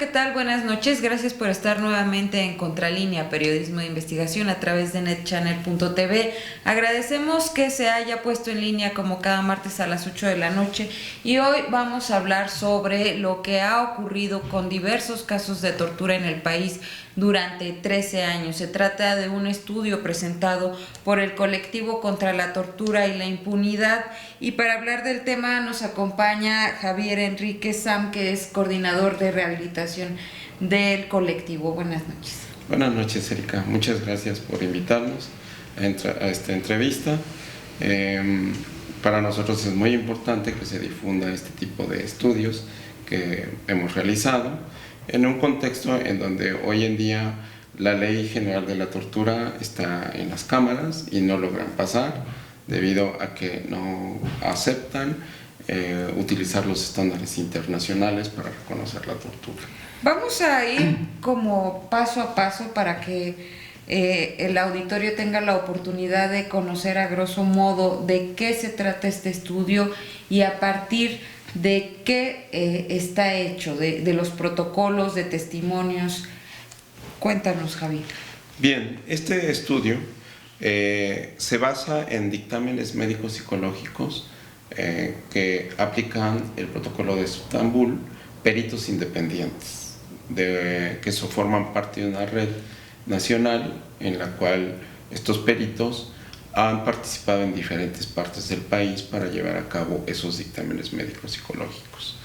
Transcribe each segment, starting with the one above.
¿qué tal? Buenas noches. Gracias por estar nuevamente en Contralínea, periodismo de investigación a través de netchannel.tv. Agradecemos que se haya puesto en línea como cada martes a las 8 de la noche y hoy vamos a hablar sobre lo que ha ocurrido con diversos casos de tortura en el país durante 13 años. Se trata de un estudio presentado por el colectivo contra la tortura y la impunidad, y para hablar del tema nos acompaña Javier Enrique Sam, que es coordinador de rehabilitación del colectivo. Buenas noches. Buenas noches, Erika. Muchas gracias por invitarnos a esta entrevista. Para nosotros es muy importante que se difunda este tipo de estudios que hemos realizado en un contexto en donde hoy en día la Ley General de la Tortura está en las cámaras y no logran pasar debido a que no aceptan utilizar los estándares internacionales para reconocer la tortura. Vamos a ir como paso a paso para que el auditorio tenga la oportunidad de conocer a grosso modo de qué se trata este estudio y a partir de qué está hecho, de los protocolos, de testimonios. Cuéntanos, Javier. Bien, este estudio se basa en dictámenes médicos psicológicos que aplican el protocolo de Estambul, peritos independientes, que forman parte de una red nacional en la cual estos peritos han participado en diferentes partes del país para llevar a cabo esos dictámenes médicos psicológicos.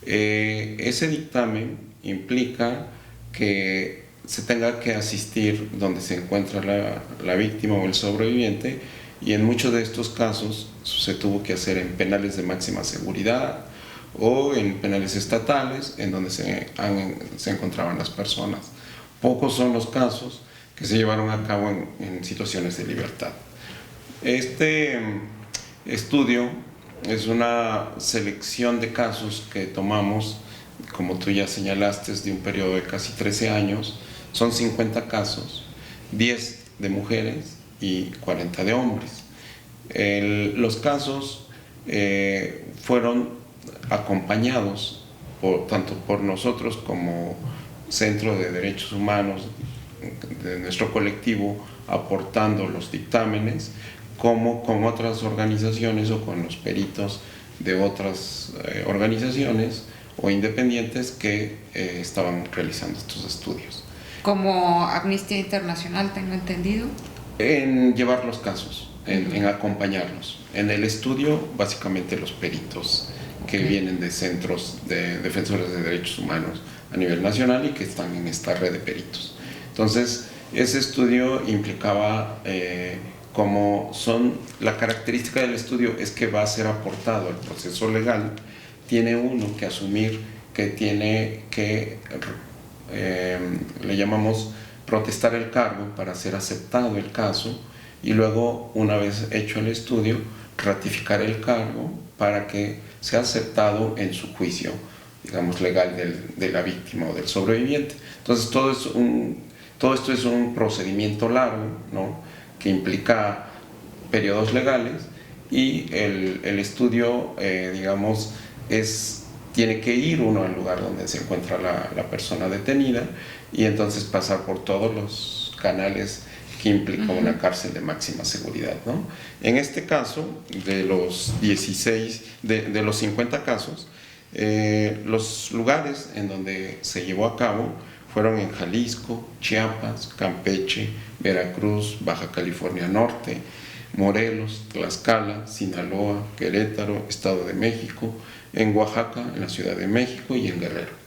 Ese dictamen implica que se tenga que asistir donde se encuentra la víctima o el sobreviviente, y en muchos de estos casos se tuvo que hacer en penales de máxima seguridad o en penales estatales en donde se encontraban las personas. Pocos son los casos que se llevaron a cabo en situaciones de libertad. Este estudio es una selección de casos que tomamos, como tú ya señalaste, de un periodo de casi 13 años. Son 50 casos, 10 de mujeres y 40 de hombres. Los casos fueron acompañados tanto por nosotros como Centro de Derechos Humanos de nuestro colectivo, aportando los dictámenes, como con otras organizaciones o con los peritos de otras organizaciones o independientes que estaban realizando estos estudios. Como Amnistía Internacional, tengo entendido. En llevar los casos, en acompañarlos. En el estudio, básicamente los peritos que vienen de centros de defensores de derechos humanos a nivel nacional y que están en esta red de peritos. Entonces, ese estudio implicaba la característica del estudio es que va a ser aportado al proceso legal. Tiene uno que asumir que tiene que le llamamos protestar el cargo para ser aceptado el caso, y luego, una vez hecho el estudio, ratificar el cargo para que sea aceptado en su juicio, digamos, legal de la víctima o del sobreviviente. Entonces todo esto es un procedimiento largo, ¿no?, que implica periodos legales, y el estudio, digamos, tiene que ir uno al lugar donde se encuentra la persona detenida, y entonces pasar por todos los canales que implica una cárcel de máxima seguridad, ¿no? En este caso, de los 50 casos, los lugares en donde se llevó a cabo fueron en Jalisco, Chiapas, Campeche, Veracruz, Baja California Norte, Morelos, Tlaxcala, Sinaloa, Querétaro, Estado de México, en Oaxaca, en la Ciudad de México y en Guerrero.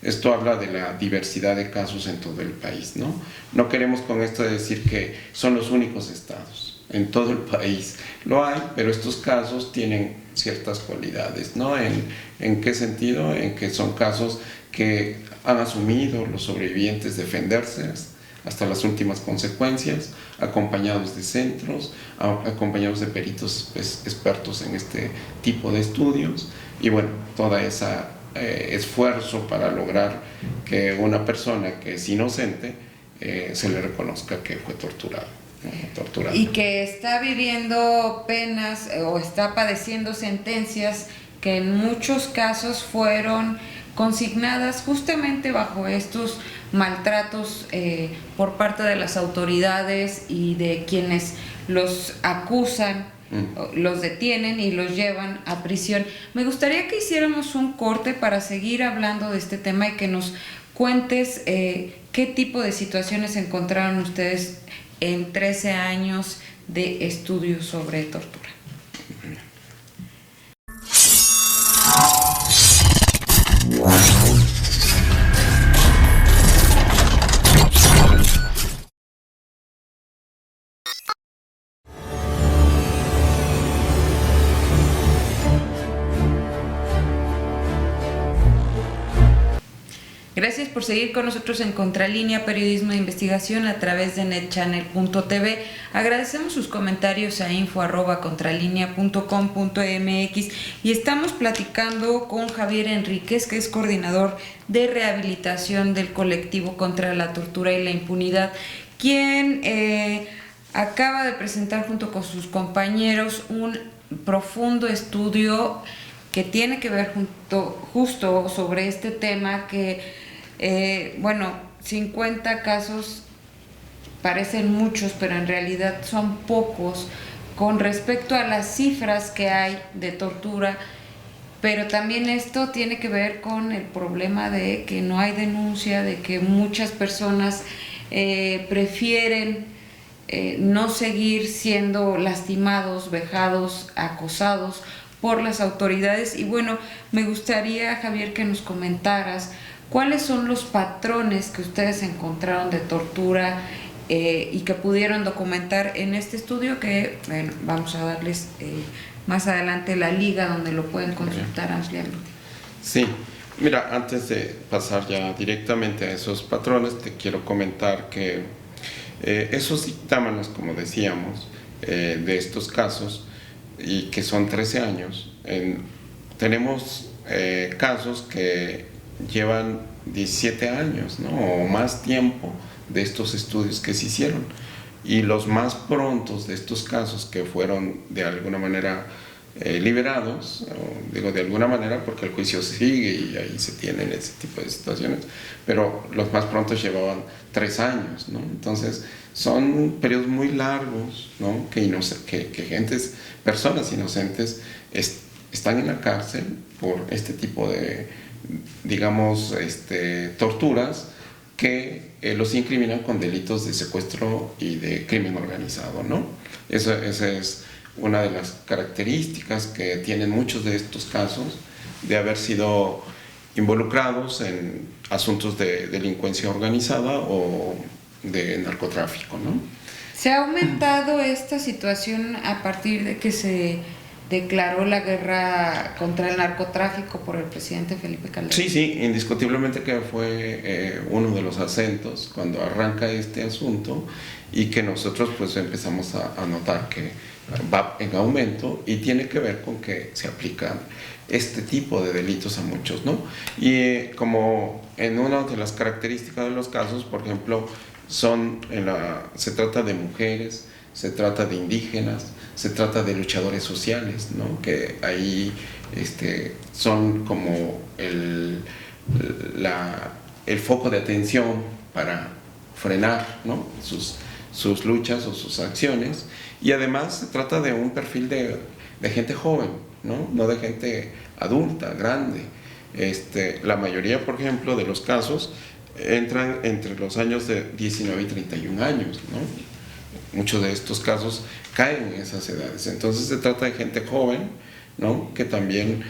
Esto habla de la diversidad de casos en todo el país, ¿no? No queremos con esto decir que son los únicos estados. En todo el país lo hay, pero estos casos tienen ciertas cualidades, ¿no? ¿En qué sentido? En que son casos que han asumido los sobrevivientes defenderse hasta las últimas consecuencias, acompañados de centros, acompañados de peritos expertos en este tipo de estudios, y bueno, toda esa esfuerzo para lograr que una persona que es inocente se le reconozca que fue torturado, ¿no? Y que está viviendo penas o está padeciendo sentencias que en muchos casos fueron consignadas justamente bajo estos maltratos por parte de las autoridades y de quienes los acusan, los detienen y los llevan a prisión. Me gustaría que hiciéramos un corte para seguir hablando de este tema y que nos cuentes qué tipo de situaciones encontraron ustedes en 13 años de estudios sobre tortura. Gracias por seguir con nosotros en Contralínea, periodismo de investigación a través de netchannel.tv. Agradecemos sus comentarios a info@contralinea.com.mx y estamos platicando con Javier Enríquez, que es coordinador de rehabilitación del colectivo contra la tortura y la impunidad, quien acaba de presentar junto con sus compañeros un profundo estudio que tiene que ver justo sobre este tema que, 50 casos parecen muchos, pero en realidad son pocos con respecto a las cifras que hay de tortura, pero también esto tiene que ver con el problema de que no hay denuncia, de que muchas personas prefieren no seguir siendo lastimados, vejados, acosados por las autoridades. Y bueno, me gustaría, Javier, que nos comentaras cuáles son los patrones que ustedes encontraron de tortura y que pudieron documentar en este estudio, que vamos a darles más adelante la liga donde lo pueden consultar ampliamente. Sí, mira, antes de pasar ya directamente a esos patrones, te quiero comentar que esos dictámenes, como decíamos, de estos casos, y que son 13 años, tenemos casos que llevan 17 años, ¿no? O más tiempo de estos estudios que se hicieron, y los más prontos de estos casos que fueron de alguna manera liberados, digo de alguna manera porque el juicio sigue y ahí se tienen ese tipo de situaciones, pero los más prontos llevaban 3 años, ¿no? Entonces son periodos muy largos, ¿no? Que personas inocentes están en la cárcel por este tipo de, digamos, torturas que los incriminan con delitos de secuestro y de crimen organizado, ¿no? Esa es una de las características que tienen muchos de estos casos de haber sido involucrados en asuntos de delincuencia organizada o de narcotráfico, ¿no? ¿Se ha aumentado esta situación a partir de que se declaró la guerra contra el narcotráfico por el presidente Felipe Calderón? Sí, indiscutiblemente que fue uno de los acentos cuando arranca este asunto y que nosotros pues empezamos a notar que va en aumento y tiene que ver con que se aplican este tipo de delitos a muchos, ¿no? Y como en una de las características de los casos, por ejemplo, se trata de mujeres, se trata de indígenas, se trata de luchadores sociales, ¿no? Que ahí son como el foco de atención para frenar, ¿no? sus luchas o sus acciones, y además se trata de un perfil de gente joven, no de gente adulta, grande. La mayoría, por ejemplo, de los casos entran entre los años de 19 y 31 años, ¿no? Muchos de estos casos caen en esas edades. Entonces se trata de gente joven, ¿no? Que también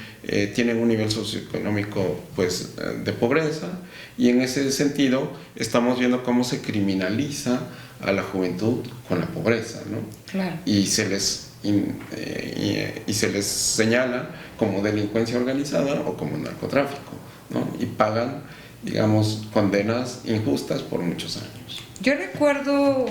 tienen un nivel socioeconómico pues, de pobreza, y en ese sentido estamos viendo cómo se criminaliza a la juventud con la pobreza, ¿no? Claro. Y se les señala como delincuencia organizada o como narcotráfico, ¿no? Y pagan, digamos, condenas injustas por muchos años. Yo recuerdo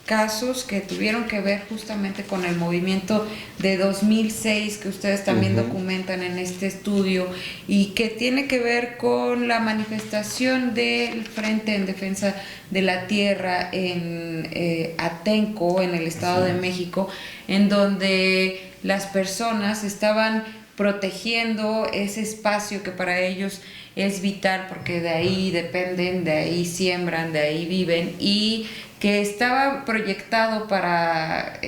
casos que tuvieron que ver justamente con el movimiento de 2006 que ustedes también documentan en este estudio, y que tiene que ver con la manifestación del Frente en Defensa de la Tierra en Atenco, en el Estado de México, en donde las personas estaban protegiendo ese espacio que para ellos es vital, porque de ahí dependen, de ahí siembran, de ahí viven, y que estaba proyectado para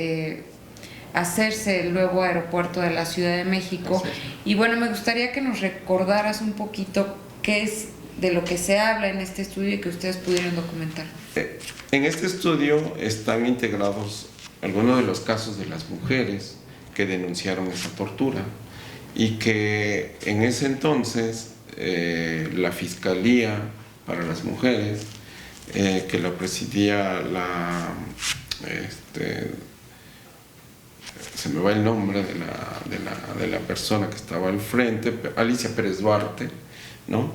hacerse el nuevo aeropuerto de la Ciudad de México. Y bueno, me gustaría que nos recordaras un poquito qué es de lo que se habla en este estudio y que ustedes pudieran documentar. En este estudio están integrados algunos de los casos de las mujeres que denunciaron esa tortura y que en ese entonces la Fiscalía para las Mujeres, que la presidía se me va el nombre de la persona que estaba al frente, Alicia Pérez Duarte, ¿no?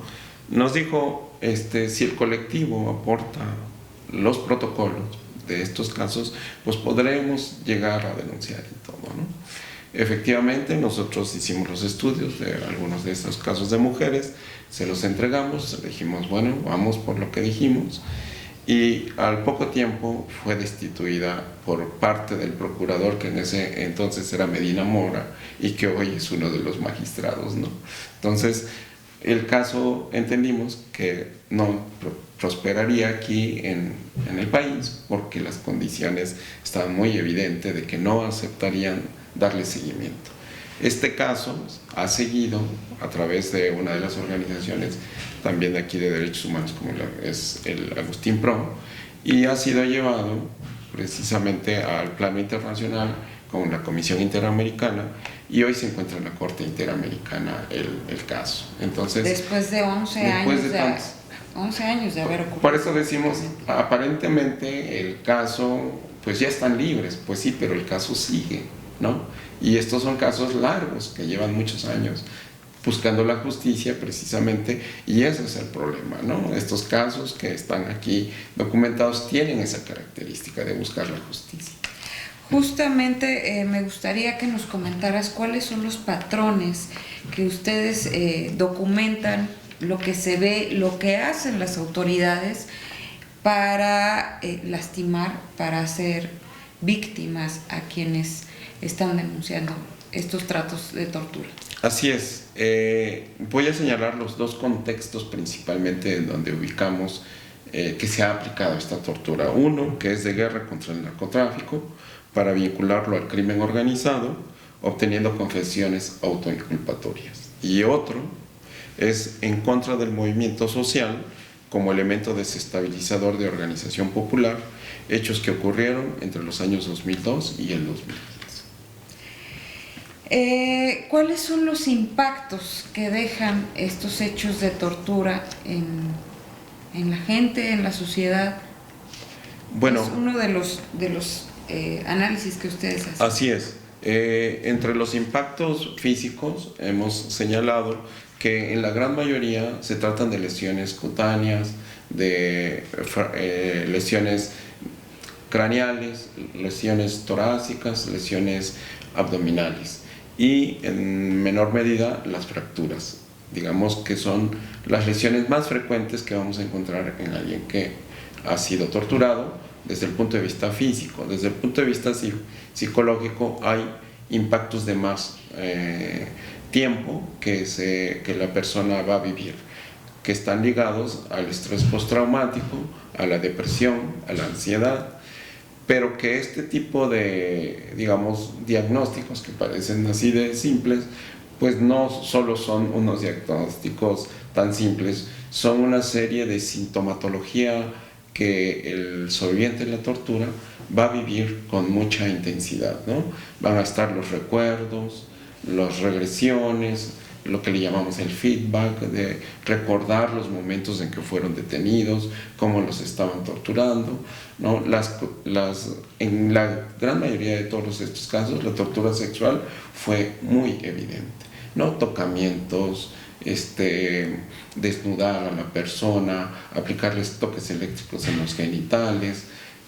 Nos dijo, si el colectivo aporta los protocolos de estos casos, pues podremos llegar a denunciar y todo, ¿no? Efectivamente, nosotros hicimos los estudios de algunos de estos casos de mujeres, se los entregamos, dijimos, bueno, vamos por lo que dijimos, y al poco tiempo fue destituida por parte del procurador, que en ese entonces era Medina Mora y que hoy es uno de los magistrados, ¿no? Entonces, el caso entendimos que no prosperaría aquí en el país porque las condiciones estaban muy evidentes de que no aceptarían darle seguimiento. Este caso ha seguido a través de una de las organizaciones también de aquí de derechos humanos, como es el Agustín Pro, y ha sido llevado precisamente al plano internacional con la Comisión Interamericana, y hoy se encuentra en la Corte Interamericana el caso. Entonces, después de 11 años de haber ocurrido. Por eso decimos, aparentemente el caso, pues ya están libres, pues sí, pero el caso sigue, ¿no? Y estos son casos largos que llevan muchos años buscando la justicia precisamente, y ese es el problema, ¿no? Estos casos que están aquí documentados tienen esa característica de buscar la justicia. Justamente me gustaría que nos comentaras cuáles son los patrones que ustedes documentan, lo que se ve, lo que hacen las autoridades para lastimar, para hacer víctimas a quienes están denunciando estos tratos de tortura. Así es. Voy a señalar los dos contextos principalmente en donde ubicamos que se ha aplicado esta tortura. Uno, que es de guerra contra el narcotráfico, para vincularlo al crimen organizado, obteniendo confesiones autoinculpatorias. Y otro es en contra del movimiento social como elemento desestabilizador de organización popular, hechos que ocurrieron entre los años 2002 y el 2015. ¿Cuáles son los impactos que dejan estos hechos de tortura en la gente, en la sociedad? Bueno, es uno de los análisis que ustedes hacen. Así es. Entre los impactos físicos hemos señalado que en la gran mayoría se tratan de lesiones cutáneas, de lesiones craneales, lesiones torácicas, lesiones abdominales y en menor medida las fracturas. Digamos que son las lesiones más frecuentes que vamos a encontrar en alguien que ha sido torturado desde el punto de vista físico. Desde el punto de vista psicológico hay impactos de más tiempo que la persona va a vivir, que están ligados al estrés postraumático, a la depresión, a la ansiedad, pero que este tipo de, digamos, diagnósticos que parecen así de simples, pues no solo son unos diagnósticos tan simples, son una serie de sintomatología que el sobreviviente de la tortura va a vivir con mucha intensidad, ¿no? Van a estar los recuerdos, las regresiones, lo que le llamamos el feedback, de recordar los momentos en que fueron detenidos, cómo los estaban torturando, ¿no? En la gran mayoría de todos estos casos, la tortura sexual fue muy evidente, ¿no? Tocamientos, desnudar a la persona, aplicarles toques eléctricos en los genitales,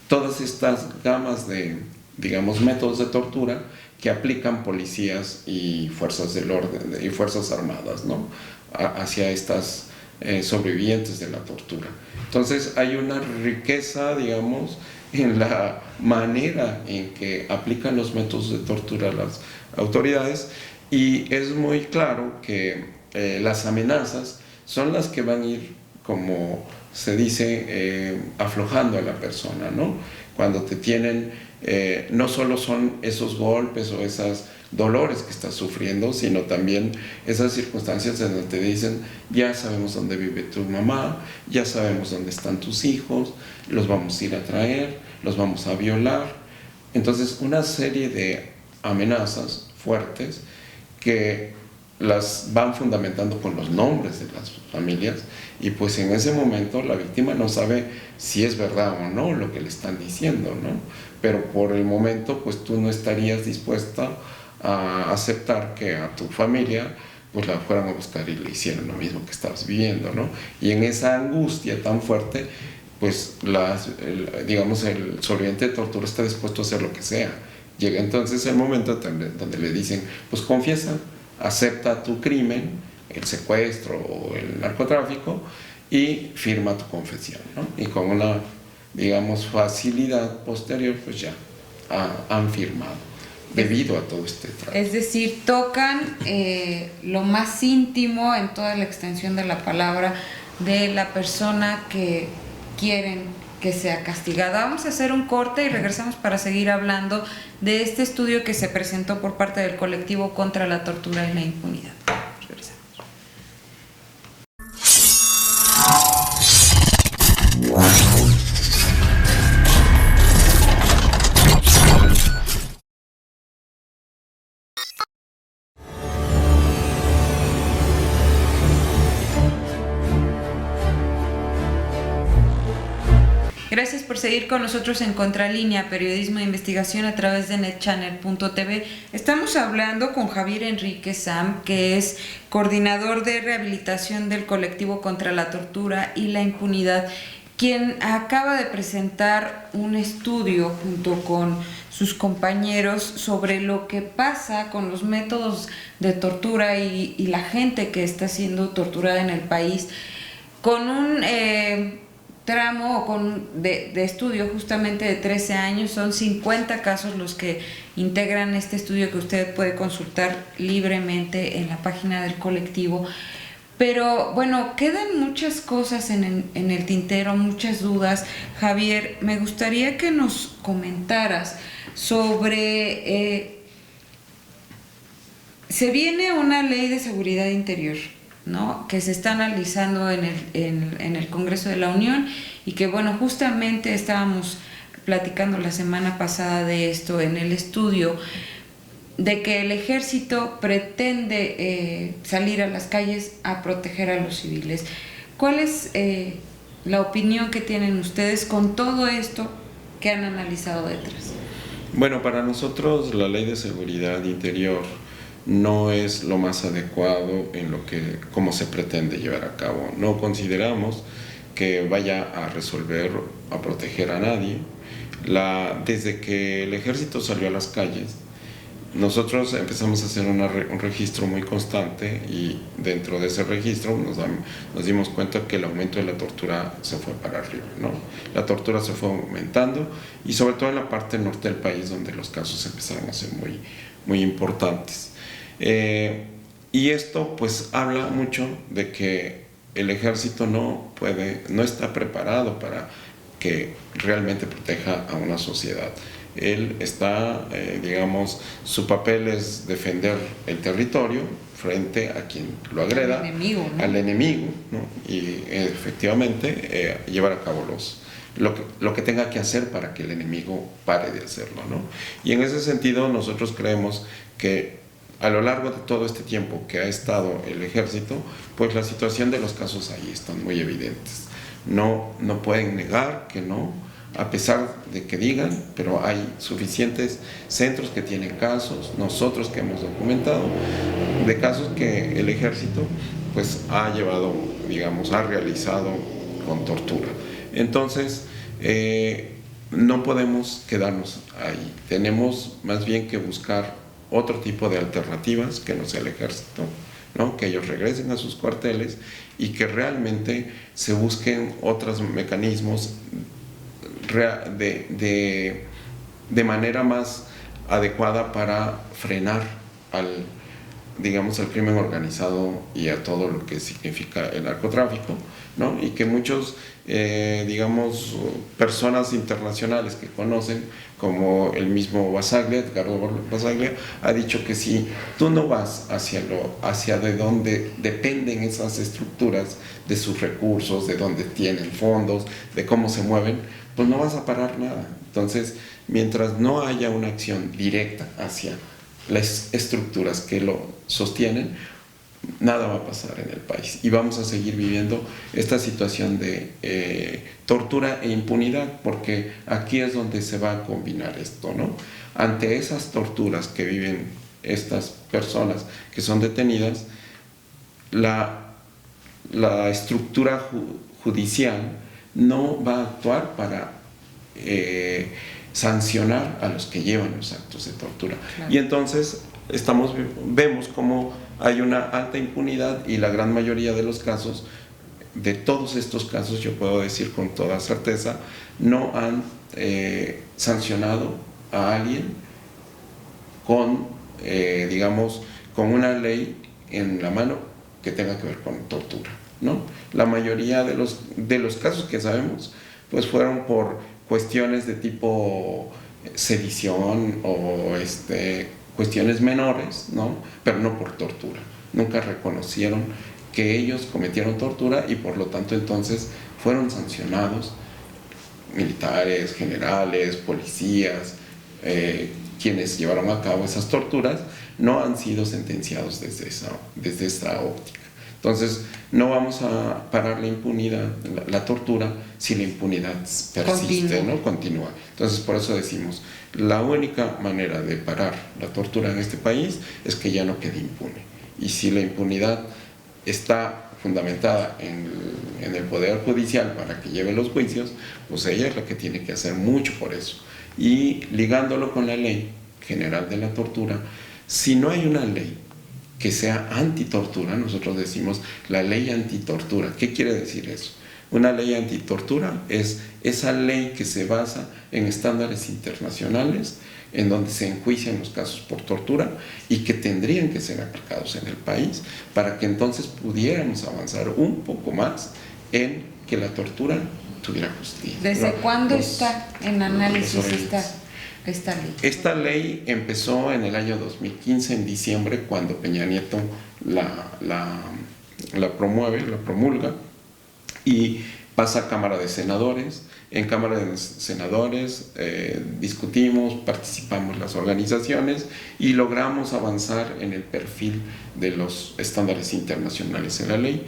todas estas gamas de, digamos, métodos de tortura que aplican policías y fuerzas del orden y fuerzas armadas, ¿no? Hacia estas sobrevivientes de la tortura. Entonces hay una riqueza, digamos, en la manera en que aplican los métodos de tortura las autoridades, Y es muy claro que las amenazas son las que van a ir, como se dice, aflojando a la persona, ¿no? Cuando te tienen, no solo son esos golpes o esos dolores que estás sufriendo, sino también esas circunstancias en donde te dicen, ya sabemos dónde vive tu mamá, ya sabemos dónde están tus hijos, los vamos a ir a traer, los vamos a violar. Entonces, una serie de amenazas fuertes que las van fundamentando con los nombres de las familias, y pues en ese momento la víctima no sabe si es verdad o no lo que le están diciendo, ¿no? Pero por el momento pues tú no estarías dispuesta a aceptar que a tu familia pues la fueran a buscar y le hicieran lo mismo que estabas viviendo, ¿no? Y en esa angustia tan fuerte pues digamos el sobreviviente de tortura está dispuesto a hacer lo que sea. Llega entonces el momento donde le dicen, pues confiesa, acepta tu crimen, el secuestro o el narcotráfico, y firma tu confesión, ¿no? Y con una, digamos, facilidad posterior, pues ya han firmado, debido a todo este trato. Es decir, tocan lo más íntimo en toda la extensión de la palabra de la persona que quieren que sea castigada. Vamos a hacer un corte y regresamos para seguir hablando de este estudio que se presentó por parte del colectivo contra la tortura y la impunidad. Regresamos. Gracias por seguir con nosotros en Contralínea, periodismo de investigación a través de netchannel.tv. Estamos hablando con Javier Enrique Sam, que es coordinador de rehabilitación del colectivo contra la tortura y la impunidad, quien acaba de presentar un estudio junto con sus compañeros sobre lo que pasa con los métodos de tortura y la gente que está siendo torturada en el país, con un tramo de estudio justamente de 13 años. Son 50 casos los que integran este estudio que usted puede consultar libremente en la página del colectivo. Pero bueno, quedan muchas cosas en el tintero, muchas dudas. Javier, me gustaría que nos comentaras sobre... se viene una ley de seguridad interior, ¿no?, que se está analizando en el Congreso de la Unión, y que bueno, justamente estábamos platicando la semana pasada de esto en el estudio, de que el ejército pretende salir a las calles a proteger a los civiles. ¿Cuál es la opinión que tienen ustedes con todo esto que han analizado detrás? Bueno, para nosotros la Ley de Seguridad Interior no es lo más adecuado en cómo se pretende llevar a cabo. No consideramos que vaya a resolver, a proteger a nadie. Desde que el ejército salió a las calles, nosotros empezamos a hacer un registro muy constante, y dentro de ese registro nos dimos cuenta que el aumento de la tortura se fue para arriba, ¿no? La tortura se fue aumentando, y sobre todo en la parte norte del país, donde los casos empezaron a ser muy, muy importantes. Y esto pues habla mucho de que el ejército no está preparado para que realmente proteja a una sociedad. Él está, digamos, su papel es defender el territorio frente a quien lo agreda, al enemigo, ¿no? Y efectivamente llevar a cabo lo que tenga que hacer para que el enemigo pare de hacerlo, ¿no? Y en ese sentido nosotros creemos que a lo largo de todo este tiempo que ha estado el ejército, pues la situación de los casos ahí están muy evidentes. No pueden negar que no, a pesar de que digan, pero hay suficientes centros que tienen casos, nosotros que hemos documentado, de casos que el ejército pues ha llevado, digamos, ha realizado con tortura. Entonces, no podemos quedarnos ahí. Tenemos más bien que buscar otro tipo de alternativas que no sea el ejército, ¿no? Que ellos regresen a sus cuarteles y que realmente se busquen otros mecanismos de manera más adecuada para frenar digamos, al crimen organizado y a todo lo que significa el narcotráfico, ¿no? Y que muchos, digamos, personas internacionales que conocen, como el mismo Basaglia, Edgardo Basaglia, ha dicho que si tú no vas hacia de donde dependen esas estructuras, de sus recursos, de donde tienen fondos, de cómo se mueven, pues no vas a parar nada. Entonces, mientras no haya una acción directa hacia las estructuras que lo sostienen, nada va a pasar en el país y vamos a seguir viviendo esta situación de tortura e impunidad, porque aquí es donde se va a combinar esto, ¿no? Ante esas torturas que viven estas personas que son detenidas, la estructura judicial no va a actuar para sancionar a los que llevan los actos de tortura. Claro. Y entonces vemos cómo hay una alta impunidad y la gran mayoría de los casos, de todos estos casos, yo puedo decir con toda certeza, no han sancionado a alguien con, digamos, con una ley en la mano que tenga que ver con tortura, ¿no? La mayoría de los casos que sabemos, pues fueron por cuestiones de tipo sedición o cuestiones menores, ¿no? Pero no por tortura. Nunca reconocieron que ellos cometieron tortura y por lo tanto entonces fueron sancionados militares, generales, policías, quienes llevaron a cabo esas torturas, no han sido sentenciados desde esa óptica. Entonces, no vamos a parar la impunidad, la tortura, si la impunidad persiste, ¿no? Continúa. Entonces, por eso decimos, la única manera de parar la tortura en este país es que ya no quede impune. Y si la impunidad está fundamentada en el Poder Judicial para que lleve los juicios, pues ella es la que tiene que hacer mucho por eso. Y ligándolo con la Ley General de la Tortura, si no hay una ley que sea antitortura, nosotros decimos la ley antitortura. ¿Qué quiere decir eso? Una ley antitortura es esa ley que se basa en estándares internacionales en donde se enjuician los casos por tortura y que tendrían que ser aplicados en el país para que entonces pudiéramos avanzar un poco más en que la tortura tuviera justicia. ¿Desde cuándo está en análisis esta ley? Esta ley empezó en el año 2015, en diciembre, cuando Peña Nieto la promulga y pasa a Cámara de Senadores. En Cámara de Senadores discutimos, participamos las organizaciones y logramos avanzar en el perfil de los estándares internacionales en la ley.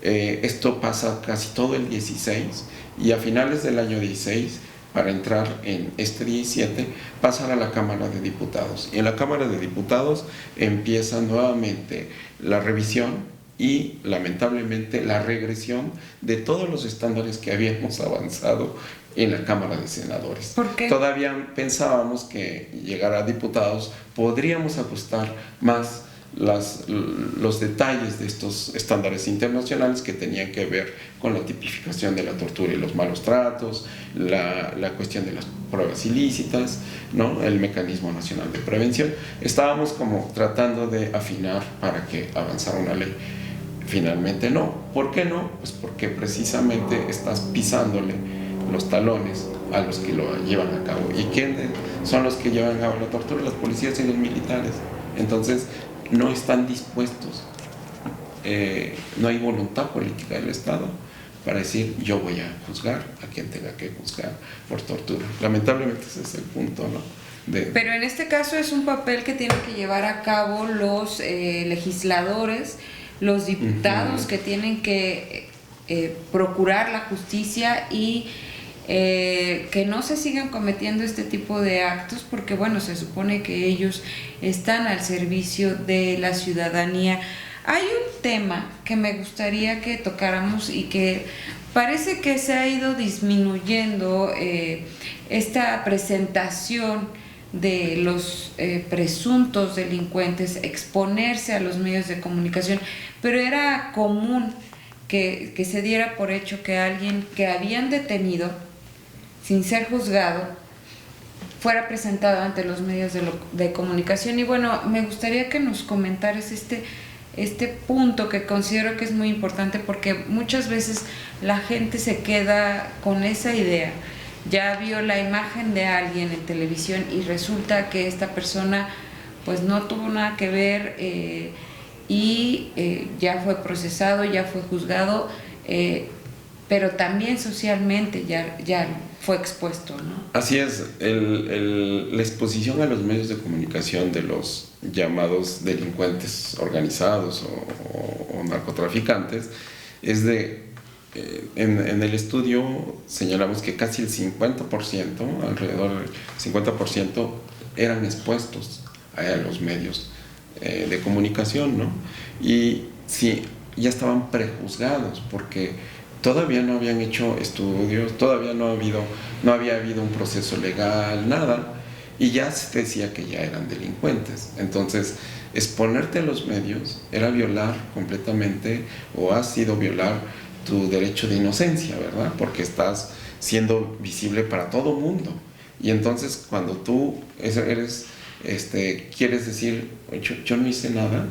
Esto pasa casi todo el 16 y a finales del año 16, para entrar en este 17, pasar a la Cámara de Diputados. Y en la Cámara de Diputados empieza nuevamente la revisión y lamentablemente la regresión de todos los estándares que habíamos avanzado en la Cámara de Senadores. ¿Por qué? Todavía pensábamos que llegar a diputados podríamos ajustar más los detalles de estos estándares internacionales que tenían que ver con la tipificación de la tortura y los malos tratos, la cuestión de las pruebas ilícitas, ¿no? El mecanismo nacional de prevención. Estábamos como tratando de afinar para que avanzara una ley. Finalmente no. ¿Por qué no? Pues porque precisamente estás pisándole los talones a los que lo llevan a cabo. ¿Y quiénes son los que llevan a cabo la tortura? Las policías y los militares. Entonces, no están dispuestos, no hay voluntad política del Estado para decir yo voy a juzgar a quien tenga que juzgar por tortura. Lamentablemente ese es el punto, ¿no? Pero en este caso es un papel que tienen que llevar a cabo los legisladores, los diputados que tienen que procurar la justicia y que no se sigan cometiendo este tipo de actos, porque bueno, se supone que ellos están al servicio de la ciudadanía. Hay un tema que me gustaría que tocáramos y que parece que se ha ido disminuyendo esta presentación de los presuntos delincuentes, exponerse a los medios de comunicación, pero era común que se diera por hecho que alguien que habían detenido sin ser juzgado fuera presentado ante los medios de comunicación. Y bueno, me gustaría que nos comentaras este punto que considero que es muy importante, porque muchas veces la gente se queda con esa idea. Ya vio la imagen de alguien en televisión y resulta que esta persona pues no tuvo nada que ver, ya fue procesado, ya fue juzgado, pero también socialmente ya fue expuesto, ¿no? Así es, la exposición a los medios de comunicación de los llamados delincuentes organizados o narcotraficantes es en el estudio señalamos que casi el 50%, alrededor del 50%, eran expuestos a los medios de comunicación, ¿no? Y sí, ya estaban prejuzgados porque todavía no habían hecho estudios, todavía no había habido un proceso legal, nada, y ya se decía que ya eran delincuentes. Entonces, exponerte a los medios era violar completamente, o ha sido violar tu derecho de inocencia, ¿verdad? Porque estás siendo visible para todo mundo. Y entonces, cuando tú quieres decir, yo no hice nada,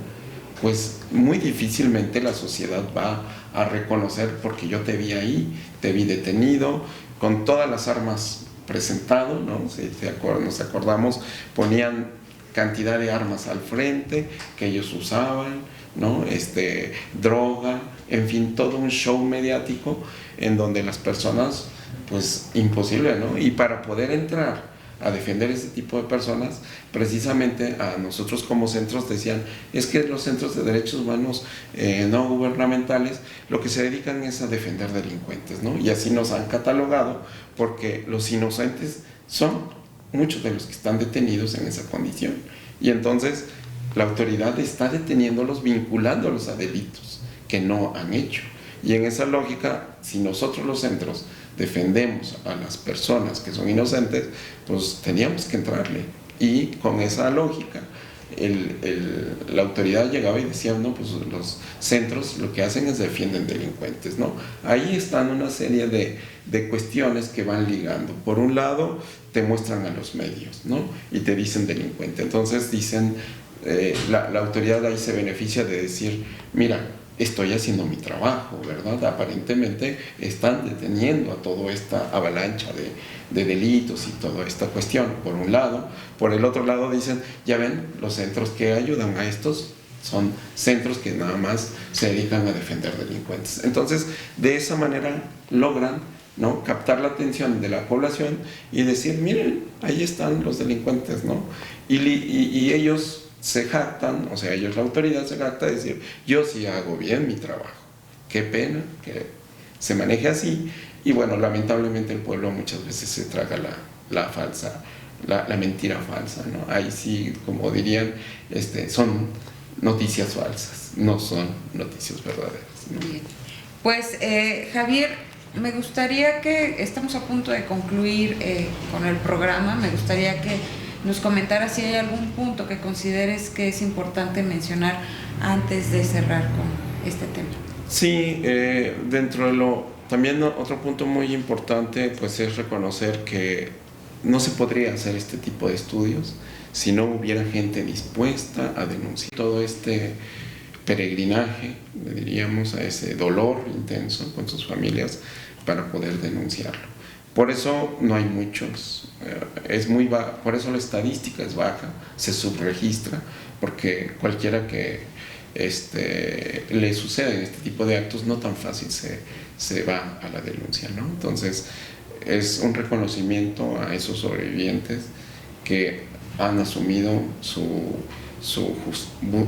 pues muy difícilmente la sociedad va a reconocer, porque yo te vi ahí, te vi detenido, con todas las armas presentado, ¿no? Si nos acordamos, ponían cantidad de armas al frente que ellos usaban, ¿no? Droga, en fin, todo un show mediático en donde las personas, pues imposible, ¿no? Y para poder entrar a defender ese tipo de personas, precisamente a nosotros como centros decían, es que los centros de derechos humanos no gubernamentales lo que se dedican es a defender delincuentes, ¿no? Y así nos han catalogado, porque los inocentes son muchos de los que están detenidos en esa condición, y entonces la autoridad está deteniéndolos, vinculándolos a delitos que no han hecho. Y en esa lógica, si nosotros los centros defendemos a las personas que son inocentes, pues teníamos que entrarle. Y con esa lógica, la autoridad llegaba y decía, no, pues los centros lo que hacen es defienden delincuentes, ¿no? Ahí están una serie de cuestiones que van ligando. Por un lado, te muestran a los medios, ¿no? Y te dicen delincuente. Entonces dicen, la autoridad ahí se beneficia de decir, mira, estoy haciendo mi trabajo, ¿verdad? Aparentemente están deteniendo a toda esta avalancha de delitos y toda esta cuestión, por un lado. Por el otro lado dicen, ya ven, los centros que ayudan a estos son centros que nada más se dedican a defender delincuentes. Entonces, de esa manera logran, ¿no?, captar la atención de la población y decir, miren, ahí están los delincuentes, ¿no? Y ellos se jactan, o sea, ellos, la autoridad, se jacta de decir, yo sí hago bien mi trabajo. Qué pena que se maneje así. Y bueno, lamentablemente el pueblo muchas veces se traga la mentira falsa, ¿no? Ahí sí, como dirían, son noticias falsas, no son noticias verdaderas, ¿no? Bien. Pues Javier, me gustaría que, estamos a punto de concluir con el programa, me gustaría que nos comentara si hay algún punto que consideres que es importante mencionar antes de cerrar con este tema. Sí, también otro punto muy importante pues es reconocer que no se podría hacer este tipo de estudios si no hubiera gente dispuesta a denunciar todo este peregrinaje, le diríamos, a ese dolor intenso con sus familias para poder denunciarlo. Por eso no hay muchos, por eso la estadística es baja, se subregistra, porque cualquiera que le suceda en este tipo de actos no tan fácil se va a la denuncia, ¿no? Entonces es un reconocimiento a esos sobrevivientes que han asumido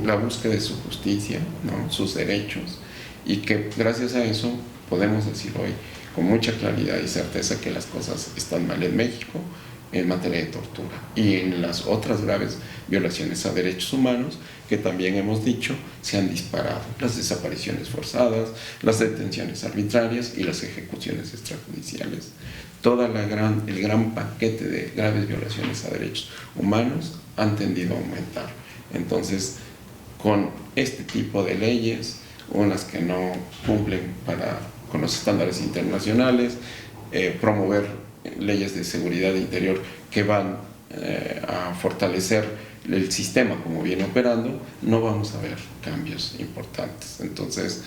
la búsqueda de su justicia, ¿no?, sus derechos, y que gracias a eso podemos decir hoy con mucha claridad y certeza que las cosas están mal en México en materia de tortura y en las otras graves violaciones a derechos humanos que también hemos dicho se han disparado: las desapariciones forzadas, las detenciones arbitrarias y las ejecuciones extrajudiciales. El gran paquete de graves violaciones a derechos humanos han tendido a aumentar. Entonces, con este tipo de leyes, unas que no cumplen con los estándares internacionales, promover leyes de seguridad interior que van a fortalecer el sistema como viene operando, no vamos a ver cambios importantes. Entonces,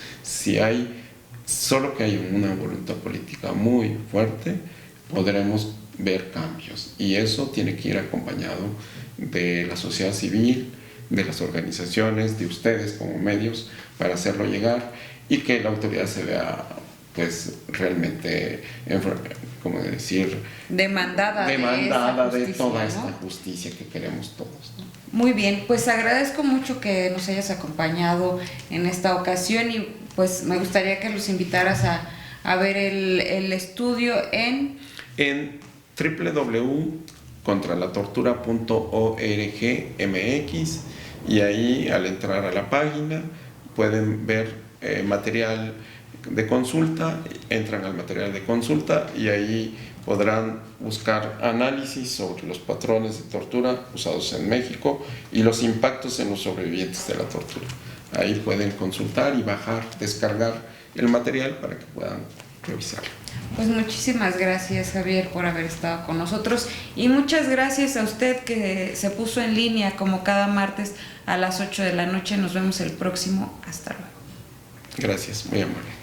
solo que hay una voluntad política muy fuerte, podremos ver cambios, y eso tiene que ir acompañado de la sociedad civil, de las organizaciones, de ustedes como medios, para hacerlo llegar y que la autoridad se vea pues realmente, como decir, demandada de toda esta justicia que queremos todos, ¿no? Muy bien, pues agradezco mucho que nos hayas acompañado en esta ocasión, y pues me gustaría que los invitaras a ver el estudio en www.contralatortura.org.mx, y ahí al entrar a la página pueden ver material de consulta, entran al material de consulta y ahí podrán buscar análisis sobre los patrones de tortura usados en México y los impactos en los sobrevivientes de la tortura. Ahí pueden consultar y bajar, descargar el material para que puedan revisarlo. Pues muchísimas gracias, Javier, por haber estado con nosotros, y muchas gracias a usted que se puso en línea como cada martes a las 8 de la noche. Nos vemos el próximo. Hasta luego. Gracias, muy amable.